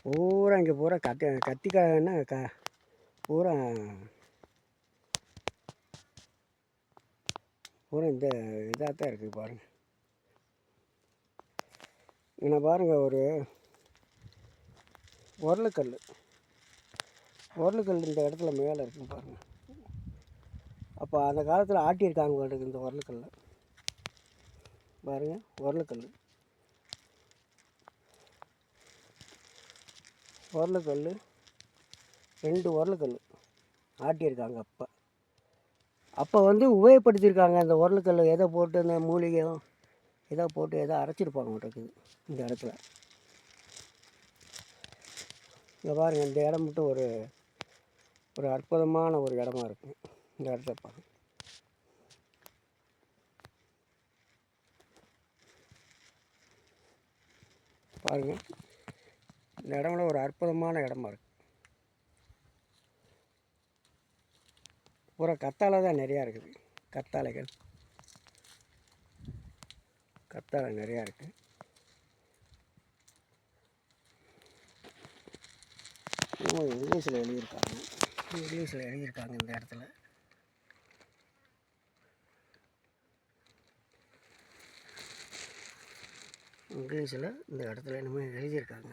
பூரா இங்கே பூரா கத்திக்காயன்னா பூரா பூரா இந்த இதாக தான் இருக்குது பாருங்கள். இங்கே பாருங்கள், ஒரு உருளைக்கல் இந்த இடத்துல மேலே இருக்குன்னு பாருங்கள். அப்போ அந்த காலத்தில் ஆட்டியிருக்காங்க இருக்குது இந்த உருளைக்கல்ல பாருங்கள். உருளைக்கல் 2 உருளைக்கல் ஆட்டியிருக்காங்க. அப்போ வந்து உபயோகப்படுத்தியிருக்காங்க அந்த உருளைக்கல். எதை போட்டு இந்த மூலிகையும் எதை போட்டு எதை அரைச்சிருப்பாங்க இருக்குது இந்த இடத்துல. இங்கே பாருங்கள், இந்த இடம் மட்டும் ஒரு அற்புதமான ஒரு இடமா இருக்குது. இந்த இடத்த பாருங்கள். இந்த இடம்ல ஒரு அற்புதமான இடமா இருக்குது. பூரா கத்தாழை தான் நிறையா இருக்குது. கத்தாழை நிறையா இருக்குது. இங்கிலீஷில் எழுதியிருக்காங்க இந்த இடத்துல. இங்கிலீஷில் இந்த இடத்துல என்னமோ எழுதியிருக்காங்க.